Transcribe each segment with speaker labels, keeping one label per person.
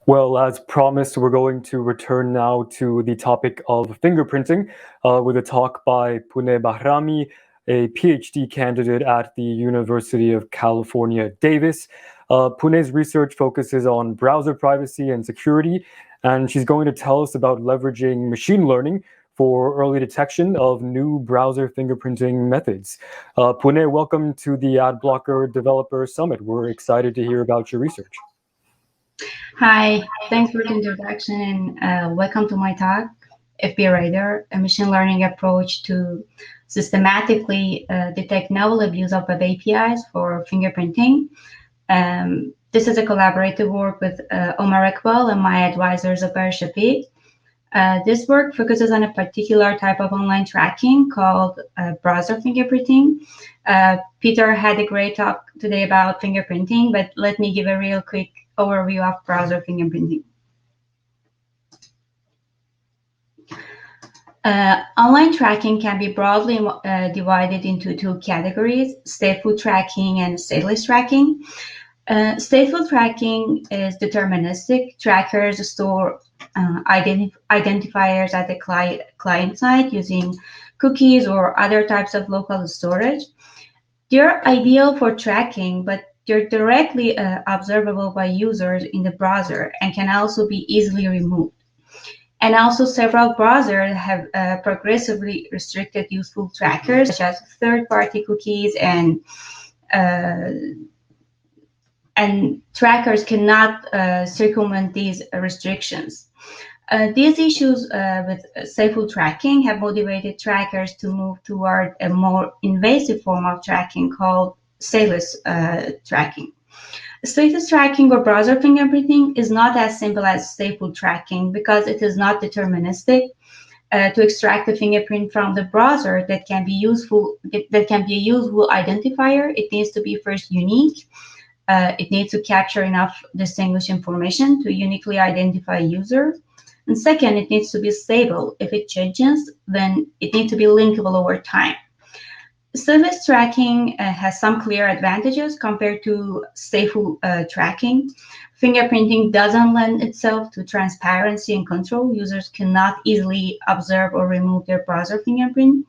Speaker 1: Well, as promised, we're going to return now to the topic of fingerprinting with a talk by Pouneh Bahrami, a PhD candidate at the University of California, Davis. Pouneh's research focuses on browser privacy and security, and she's going to tell us about leveraging machine learning for early detection of new browser fingerprinting methods. Pouneh, welcome to the Adblocker Developer Summit. We're excited to hear about your research.
Speaker 2: Hi, thanks for the introduction and welcome to my talk, FB Radar, a machine learning approach to systematically detect novel abuse of web APIs for fingerprinting. This is a collaborative work with Omar Iqbal and my advisor, Zubair Shafiq. This work focuses on a particular type of online tracking called browser fingerprinting. Peter had a great talk today about fingerprinting, but let me give a real quick overview of browser fingerprinting. Online tracking can be broadly divided into two categories: stateful tracking and stateless tracking. Stateful tracking is deterministic. Trackers store identifiers at the client side using cookies or other types of local storage. They're ideal for tracking, but they're directly observable by users in the browser and can also be easily removed. And also several browsers have progressively restricted useful trackers such as third-party cookies, and trackers cannot circumvent these restrictions. These issues with stateful tracking have motivated trackers to move toward a more invasive form of tracking called stateless tracking. Stateless tracking or browser fingerprinting is not as simple as stateful tracking because it is not deterministic. To extract the fingerprint from the browser that can be a useful identifier, it needs to be first unique. It needs to capture enough distinguished information to uniquely identify a user. And second, it needs to be stable. If it changes, then it needs to be linkable over time. Stateless tracking has some clear advantages compared to stateful tracking. Fingerprinting doesn't lend itself to transparency and control. Users cannot easily observe or remove their browser fingerprint.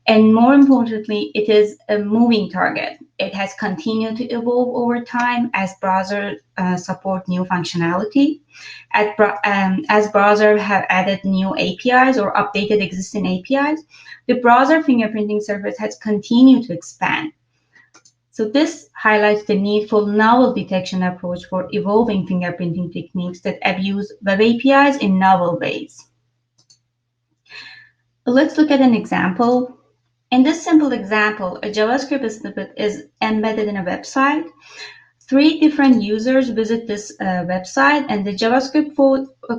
Speaker 2: And more importantly, it is a moving target. It has continued to evolve over time as browsers support new functionality. As browsers have added new APIs or updated existing APIs, the browser fingerprinting surface has continued to expand. So this highlights the need for novel detection approach for evolving fingerprinting techniques that abuse web APIs in novel ways. Let's look at an example. In this simple example, a JavaScript snippet is embedded in a website. 3 different users visit this website, and the JavaScript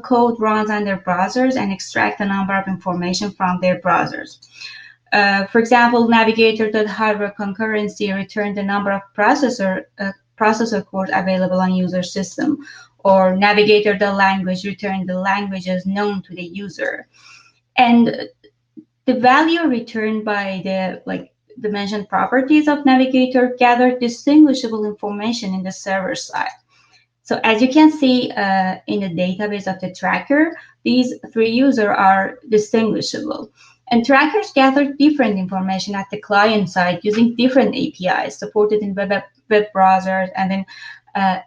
Speaker 2: code runs on their browsers and extracts a number of information from their browsers. For example, navigator.hardware concurrency returned the number of processor cores available on user system, or navigator.language returned the languages known to the user. And the value returned by the mentioned properties of navigator gathered distinguishable information in the server side. So as you can see in the database of the tracker, these 3 users are distinguishable. And trackers gather different information at the client side using different APIs supported in web browsers, and then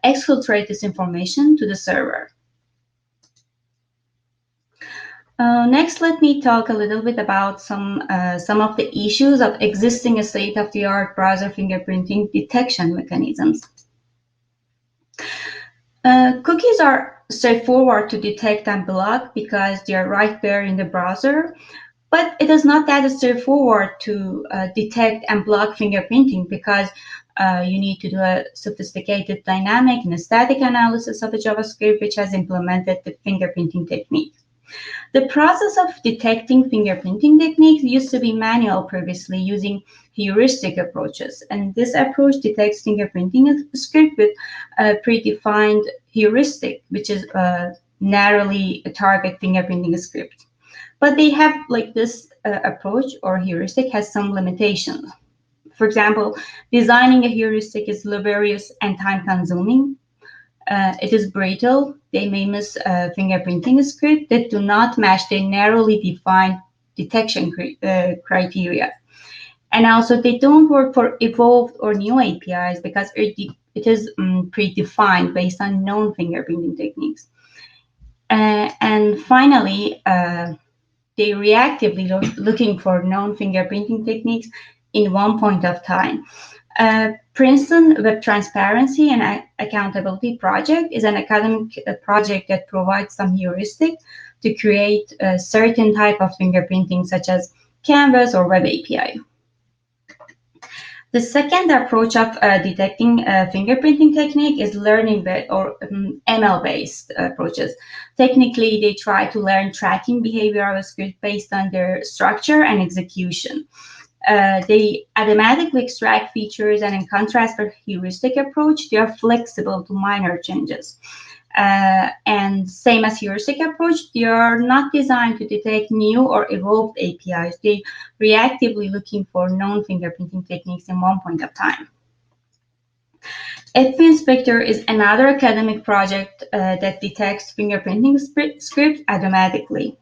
Speaker 2: exfiltrate this information to the server. Next, let me talk a little bit about some of the issues of existing state-of-the-art browser fingerprinting detection mechanisms. Cookies are straightforward to detect and block because they are right there in the browser, but it is not that straightforward to detect and block fingerprinting because you need to do a sophisticated dynamic and static analysis of a JavaScript which has implemented the fingerprinting technique. The process of detecting fingerprinting techniques used to be manual previously using heuristic approaches, and this approach detects fingerprinting script with a predefined heuristic, which is narrowly target fingerprinting script. But they have this approach or heuristic has some limitations. For example, designing a heuristic is laborious and time-consuming. It is brittle. They may miss fingerprinting script that do not match the narrowly defined detection criteria. And also, they don't work for evolved or new APIs because it is predefined based on known fingerprinting techniques. And finally, they reactively looking for known fingerprinting techniques in one point of time. Princeton Web Transparency and Accountability Project is an academic project that provides some heuristic to create a certain type of fingerprinting, such as Canvas or Web API. The second approach of detecting fingerprinting technique is learning or ML-based approaches. Technically, they try to learn tracking behavior of a script based on their structure and execution. They automatically extract features, and in contrast to heuristic approach, they are flexible to minor changes. And same as heuristic approach, they are not designed to detect new or evolved APIs. They reactively looking for known fingerprinting techniques in one point of time. FP Inspector is another academic project that detects fingerprinting scripts automatically.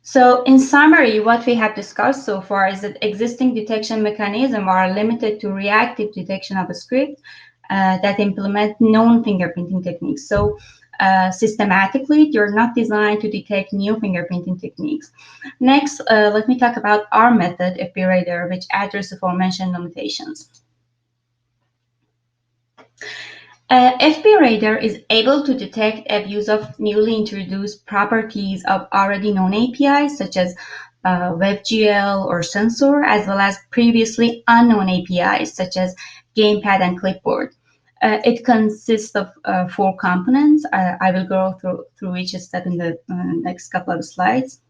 Speaker 2: So in summary, what we have discussed so far is that existing detection mechanisms are limited to reactive detection of a script that implement known fingerprinting techniques. So systematically, they're not designed to detect new fingerprinting techniques. Next, let me talk about our method, FP Radar, which addresses aforementioned limitations. FP Radar is able to detect abuse of newly introduced properties of already known APIs, such as WebGL or Sensor, as well as previously unknown APIs, such as Gamepad and Clipboard. It consists of 4 components. I will go through each step in the next couple of slides.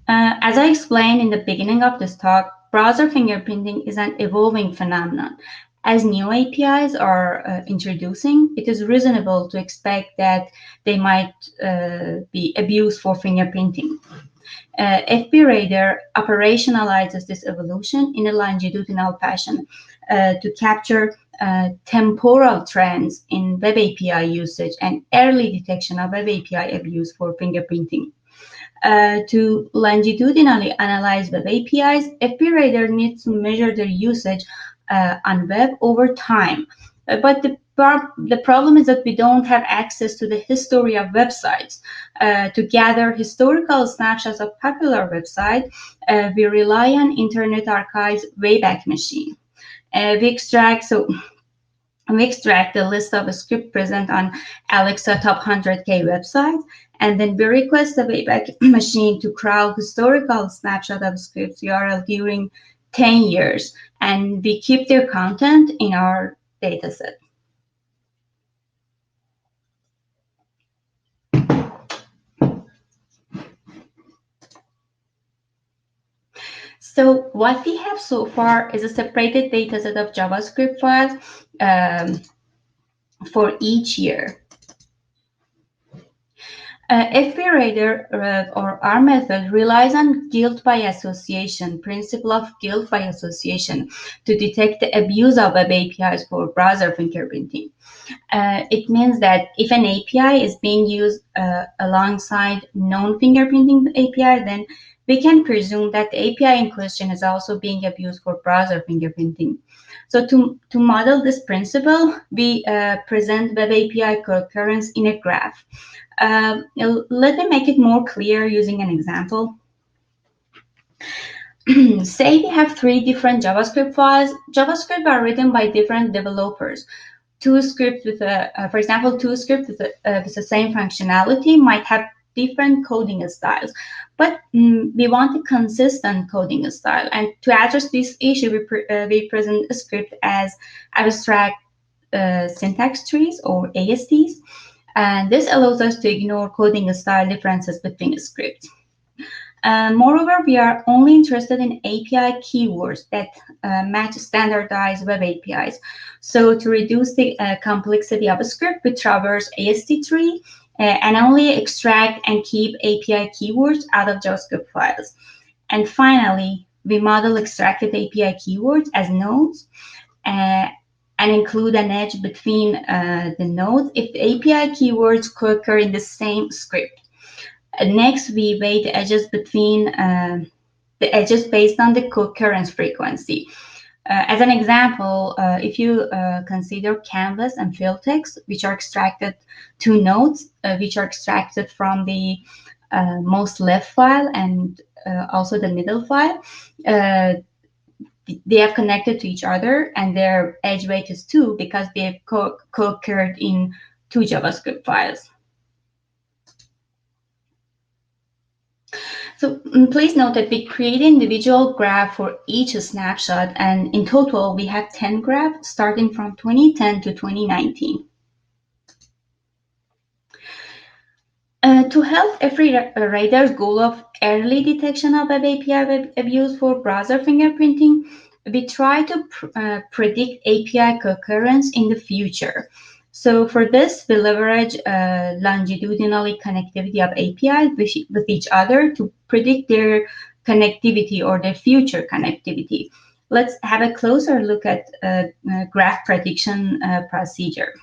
Speaker 2: As I explained in the beginning of this talk, browser fingerprinting is an evolving phenomenon. As new APIs are introducing, it is reasonable to expect that they might be abused for fingerprinting. FP Radar operationalizes this evolution in a longitudinal fashion to capture temporal trends in Web API usage and early detection of Web API abuse for fingerprinting. To longitudinally analyze Web APIs, FP Radar needs to measure their usage on web over time. But the problem is that we don't have access to the history of websites. To gather historical snapshots of popular websites, we rely on Internet Archive's Wayback Machine. We extract the list of a script present on Alexa top 100K websites, and then we request the Wayback Machine to crawl historical snapshot of scripts URL during 10 years, and we keep their content in our dataset. So what we have so far is a separated dataset of JavaScript files for each year. FP Radar or our method relies on guilt by association, principle of guilt by association, to detect the abuse of web APIs for browser fingerprinting. It means that if an API is being used alongside known fingerprinting API, then we can presume that the API in question is also being abused for browser fingerprinting. So to model this principle, we present web API co-occurrence in a graph. Let me make it more clear using an example. Say we have 3 different JavaScript files. JavaScript are written by different developers. 2 scripts with for example, 2 scripts with the same functionality might have different coding styles, but we want a consistent coding style. And to address this issue, we present a script as abstract syntax trees or ASTs. And this allows us to ignore coding style differences between scripts. Moreover, we are only interested in API keywords that match standardized web APIs. So to reduce the complexity of a script, we traverse AST tree and only extract and keep API keywords out of JavaScript files. And finally, we model extracted API keywords as nodes and include an edge between the nodes if the API keywords occur in the same script. Next, we weigh the edges between the edges based on the co-occurrence frequency. As an example, if you consider canvas and fill text, which are extracted two nodes, which are extracted from the most left file and also the middle file, they are connected to each other and their edge weight is 2 because they have co-occurred in two JavaScript files. So please note that we create an individual graph for each snapshot, and in total we have 10 graphs starting from 2010 to 2019. To help every writer's goal of early detection of Web API abuse for browser fingerprinting, we try to predict API co-occurrence in the future. So for this, we leverage longitudinally connectivity of APIs with each other to predict their connectivity or their future connectivity. Let's have a closer look at graph prediction procedure.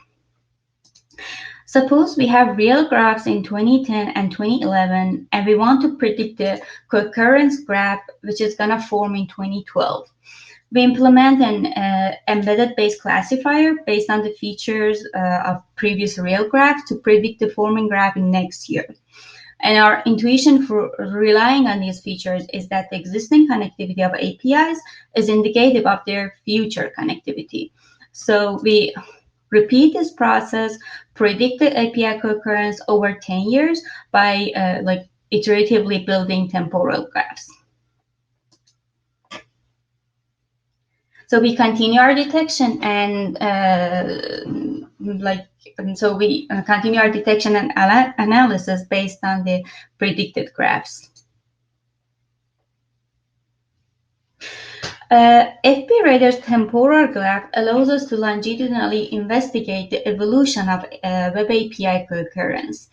Speaker 2: Suppose we have real graphs in 2010 and 2011, and we want to predict the co-occurrence graph, which is going to form in 2012. We implement an embedded-based classifier based on the features of previous real graphs to predict the forming graph in next year. And our intuition for relying on these features is that the existing connectivity of APIs is indicative of their future connectivity. So we repeat this process, predict the API co-occurrence over 10 years by iteratively building temporal graphs. So we continue our detection and continue our detection and analysis based on the predicted graphs. FBRadar's temporal graph allows us to longitudinally investigate the evolution of Web API co-occurrence.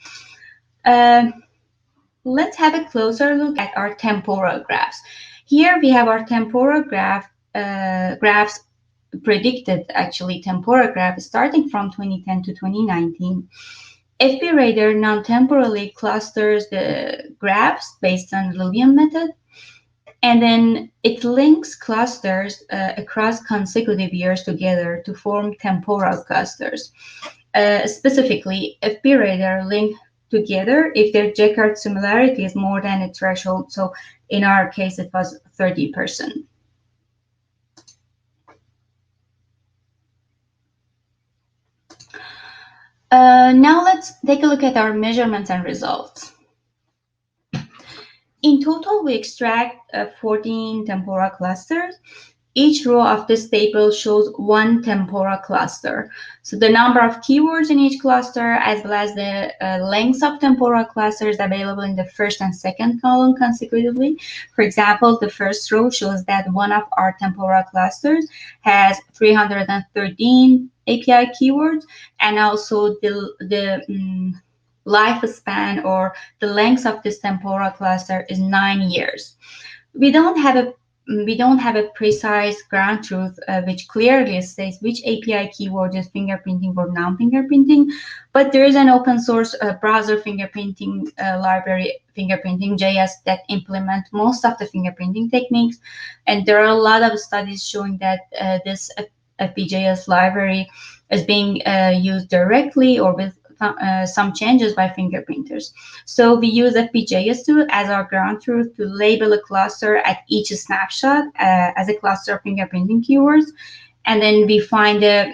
Speaker 2: Let's have a closer look at our temporal graphs. Here we have our temporal graphs predicted, actually, temporal graph starting from 2010 to 2019. FBRadar non-temporally clusters the graphs based on Lillian method, and then it links clusters across consecutive years together to form temporal clusters. Specifically, FBRadar link together if their Jacquard similarity is more than a threshold. So in our case, it was 30%. Now let's take a look at our measurements and results. In total, we extract 14 temporal clusters. Each row of this table shows one temporal cluster. So the number of keywords in each cluster, as well as the lengths of temporal clusters available in the first and second column consecutively. For example, the first row shows that one of our temporal clusters has 313 API keywords, and also the lifespan or the length of this temporal cluster is 9 years. We don't have a precise ground truth which clearly states which API keyword is fingerprinting or non-fingerprinting, but there is an open source browser fingerprinting library, Fingerprinting.js, that implement most of the fingerprinting techniques, and there are a lot of studies showing that this FPJS library is being used directly or with some changes by fingerprinters. So we use FPJS2 as our ground truth to label a cluster at each snapshot as a cluster of fingerprinting keywords. And then we find the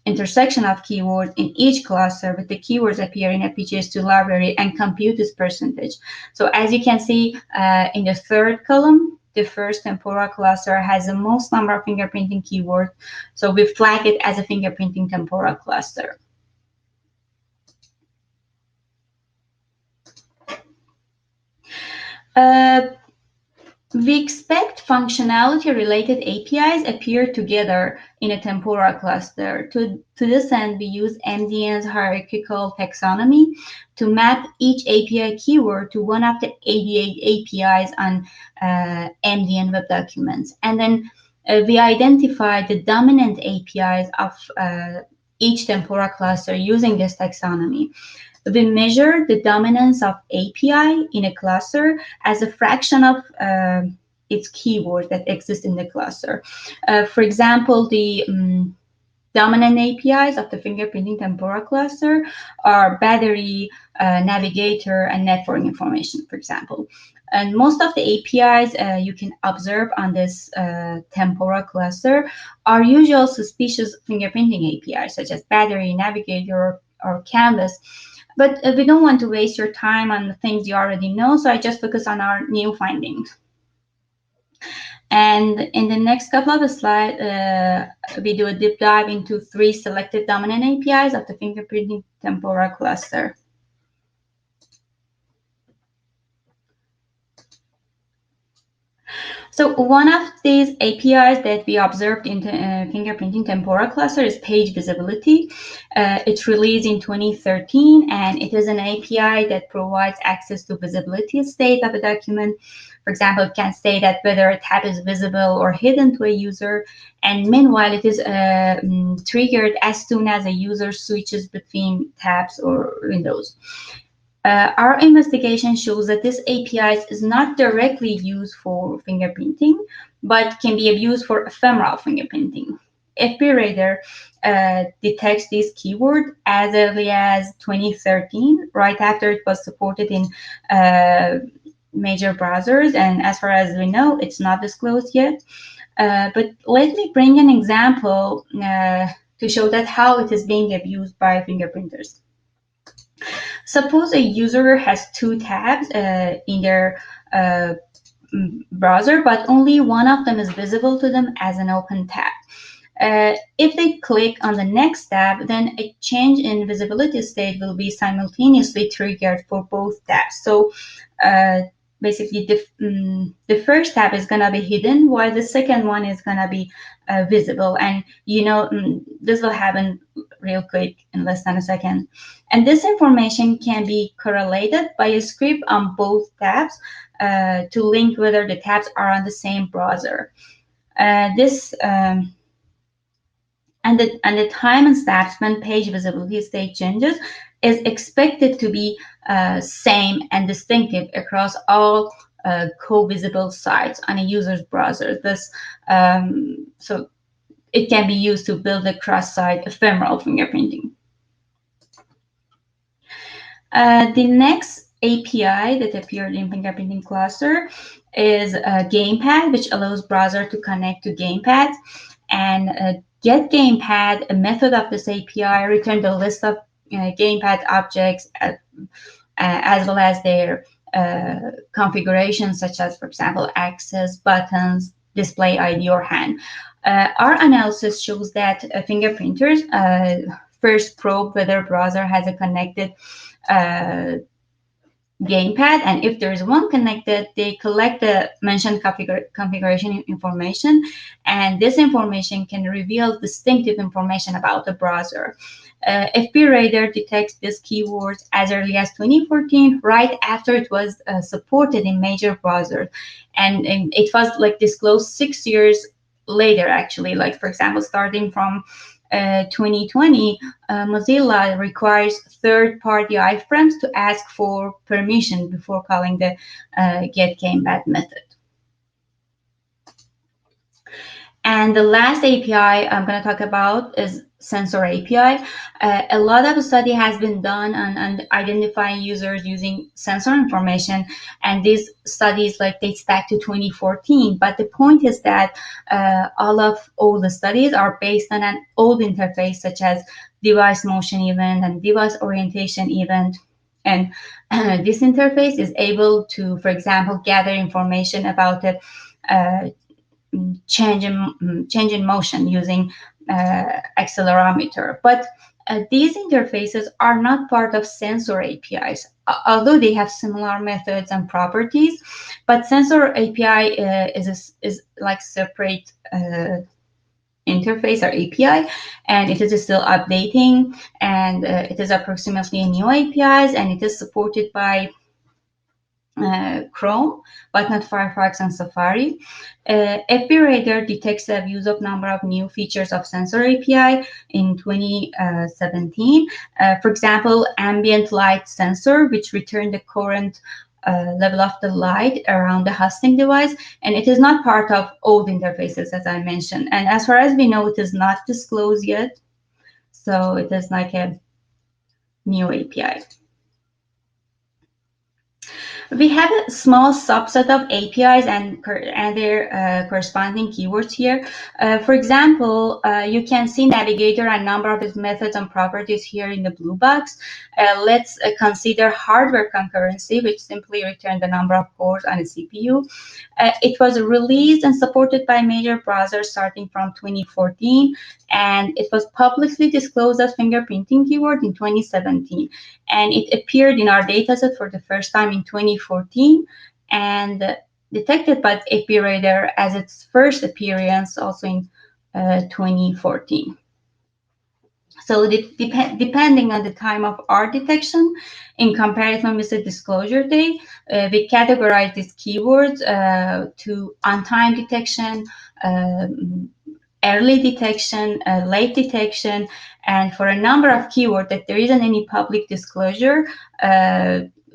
Speaker 2: intersection of keywords in each cluster with the keywords appearing in FPJS2 library and compute this percentage. So as you can see in the third column, the first temporal cluster has the most number of fingerprinting keywords. So we flag it as a fingerprinting temporal cluster. We expect functionality-related APIs appear together in a temporal cluster. To this end, we use MDN's hierarchical taxonomy to map each API keyword to one of the 88 APIs on MDN web documents. And then we identify the dominant APIs of each temporal cluster using this taxonomy. We measure the dominance of API in a cluster as a fraction of its keywords that exist in the cluster. For example, the dominant APIs of the fingerprinting temporal cluster are battery, navigator, and network information, for example. And most of the APIs you can observe on this temporal cluster are usual suspicious fingerprinting APIs, such as battery, navigator, or canvas. But we don't want to waste your time on the things you already know, so I just focus on our new findings. And in the next couple of slides, we do a deep dive into 3 selected dominant APIs of the fingerprinting temporal cluster. So one of these APIs that we observed in the fingerprinting temporal cluster is page visibility. It's released in 2013, and it is an API that provides access to visibility state of a document. For example, it can say that whether a tab is visible or hidden to a user, and meanwhile, it is triggered as soon as a user switches between tabs or windows. Our investigation shows that this API is not directly used for fingerprinting, but can be used for ephemeral fingerprinting. FBRadar detects this keyword as early as 2013, right after it was supported in major browsers, and as far as we know, it's not disclosed yet. But let me bring an example to show that how it is being abused by fingerprinters. Suppose a user has 2 tabs in their browser, but only one of them is visible to them as an open tab. If they click on the next tab, then a change in visibility state will be simultaneously triggered for both tabs. So basically, the first tab is going to be hidden, while the second one is going to be visible. And this will happen real quick in less than a second. And this information can be correlated by a script on both tabs to link whether the tabs are on the same browser. And the time and steps when page visibility state changes is expected to be same and distinctive across all co-visible sites on a user's browser. This so it can be used to build a cross-site ephemeral fingerprinting. The next API that appeared in fingerprinting cluster is Gamepad, which allows browser to connect to gamepads. And getGamepad, a method of this API, returns a list of gamepad objects as well as their configurations, such as, for example, access, buttons, display ID, or hand. Our analysis shows that fingerprinters first probe whether browser has a connected gamepad, and if there is one connected, they collect the mentioned configuration information, and this information can reveal distinctive information about the browser. FBRadar detects these keywords as early as 2014, right after it was supported in major browsers, and it was disclosed 6 years later, actually. For example, starting from 2020, Mozilla requires third-party iframes to ask for permission before calling the getGamepad method. And the last API I'm going to talk about is Sensor API. A lot of study has been done on identifying users using sensor information, and these studies dates back to 2014. But the point is that all the studies are based on an old interface, such as device motion event and device orientation event. And this interface is able to, for example, gather information about the change in motion using accelerometer. But these interfaces are not part of sensor APIs, although they have similar methods and properties. But sensor API is like separate interface or API, and it is still updating, and it is approximately new APIs, and it is supported by Chrome, but not Firefox and Safari. FB Radar detects the abuse of number of new features of Sensor API in 2017. For example, ambient light sensor, which returned the current level of the light around the hosting device, and it is not part of old interfaces, as I mentioned. And as far as we know, it is not disclosed yet, so it is like a new API. We have a small subset of APIs and their corresponding keywords here. For example, you can see Navigator and number of its methods and properties here in the blue box. Let's consider hardware concurrency, which simply returns the number of cores on a CPU. It was released and supported by major browsers starting from 2014, and it was publicly disclosed as fingerprinting keyword in 2017. And it appeared in our dataset for the first time in 2014 and detected by FB Radar as its first appearance also in 2014. So depending on the time of our detection, in comparison with the disclosure date, we categorize these keywords to on-time detection, early detection, late detection, and for a number of keywords that there isn't any public disclosure,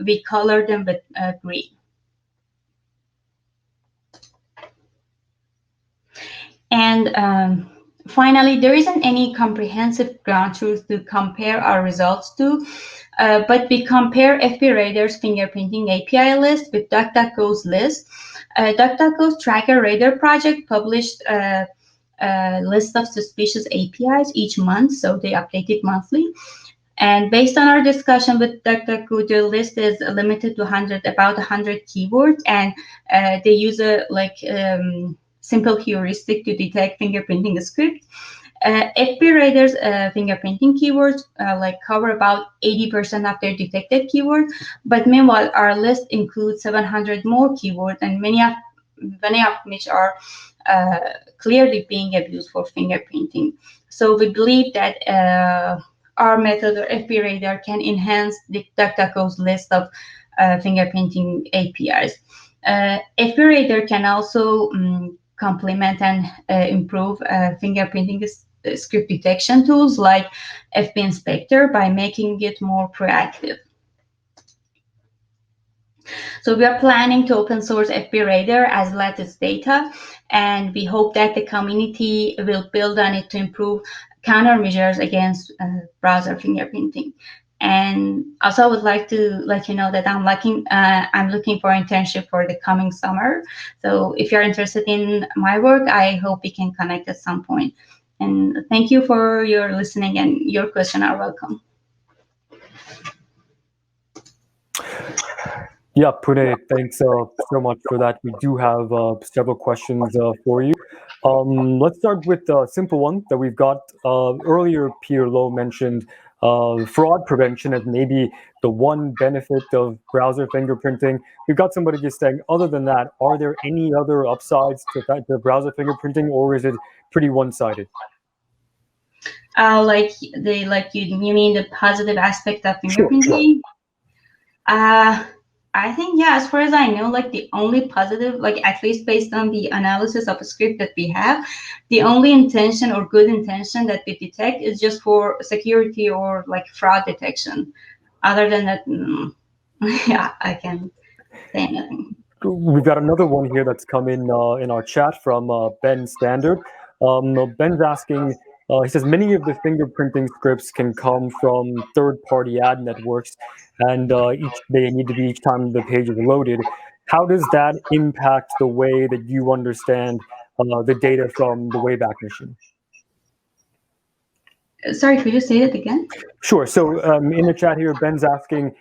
Speaker 2: we color them with green. And finally, there isn't any comprehensive ground truth to compare our results to, but we compare FB Radar's fingerprinting API list with DuckDuckGo's list. DuckDuckGo's Tracker Radar project published a list of suspicious APIs each month, so they update it monthly. And based on our discussion with DuckDuckGo, the list is limited to about 100 keywords, and they use a simple heuristic to detect fingerprinting scripts. FB Radar's fingerprinting keywords cover about 80% of their detected keywords, but meanwhile, our list includes 700 more keywords, and many of which are clearly being abused for fingerprinting. So we believe that our method or FB Radar can enhance the DuckDuckGo's list of fingerprinting APIs. FB Radar can also complement and improve fingerprinting script detection tools like FB Inspector by making it more proactive. So we are planning to open source FB Radar as latest data, and we hope that the community will build on it to improve countermeasures against browser fingerprinting. And also, I would like to let you know that I'm looking for an internship for the coming summer. So if you're interested in my work, I hope we can connect at some point. And thank you for your listening, and your questions are welcome.
Speaker 1: Yeah, Pouneh, thanks so much for that. We do have several questions for you. Let's start with a simple one that we've got. Earlier, Pierre Lowe mentioned fraud prevention as maybe the one benefit of browser fingerprinting. We've got somebody just saying, other than that, are there any other upsides to browser fingerprinting, or is it pretty one-sided?
Speaker 2: You mean the positive aspect of fingerprinting? Sure. I think, yeah, as far as I know, the only positive, at least based on the analysis of a script that we have, the only intention or good intention that we detect is just for security or fraud detection. Other than that, yeah, I can't say anything.
Speaker 1: We've got another one here that's come in our chat from Ben Standard. Ben's asking, he says, many of the fingerprinting scripts can come from third-party ad networks, and they need to be each time the page is loaded. How does that impact the way that you understand the data from the Wayback Machine?
Speaker 2: Sorry, could you say that again?
Speaker 1: Sure. So in the chat here, Ben's asking,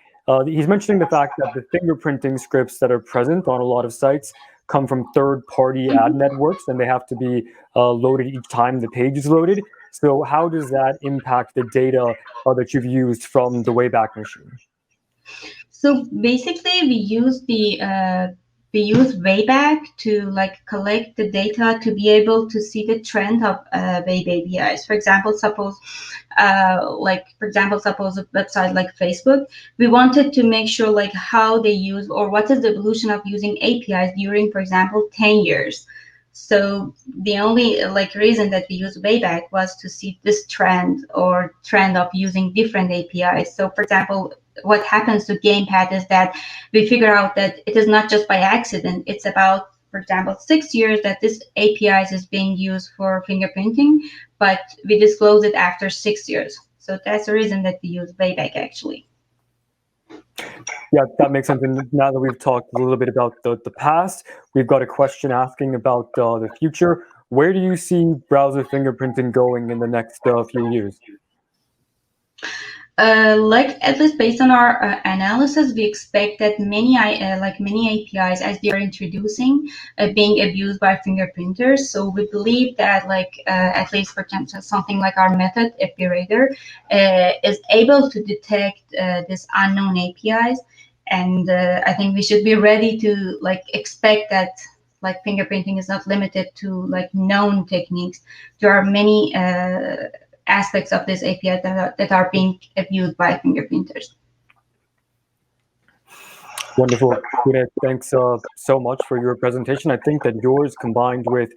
Speaker 1: he's mentioning the fact that the fingerprinting scripts that are present on a lot of sites come from third-party ad networks, and they have to be loaded each time the page is loaded. So how does that impact the data that you've used from the Wayback Machine?
Speaker 2: So basically, we use Wayback to collect the data to be able to see the trend of web APIs. For example, suppose a website like Facebook, we wanted to make sure how they use or what is the evolution of using APIs during, for example, 10 years. So the only reason that we use Wayback was to see this trend of using different APIs. So for example, what happens to Gamepad is that we figure out that it is not just by accident. It's about, for example, 6 years that this API is being used for fingerprinting, but we disclose it after 6 years. So that's the reason that we use Wayback actually.
Speaker 1: Yeah, that makes sense. And now that we've talked a little bit about the past, we've got a question asking about the future. Where do you see browser fingerprinting going in the next few years?
Speaker 2: At least based on our analysis, we expect that many APIs as they are introducing being abused by fingerprinters. So we believe that at least for something like our method, FBRadar, is able to detect this unknown APIs, and I think we should be ready to expect that fingerprinting is not limited to known techniques. There are many aspects of this API that are being abused by fingerprinters.
Speaker 1: Wonderful. Pouneh, thanks so much for your presentation. I think that yours combined with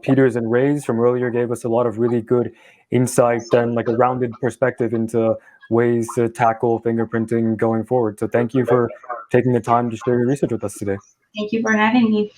Speaker 1: Peter's and Ray's from earlier gave us a lot of really good insight and a rounded perspective into ways to tackle fingerprinting going forward. So thank you for taking the time to share your research with us today.
Speaker 2: Thank you for having me.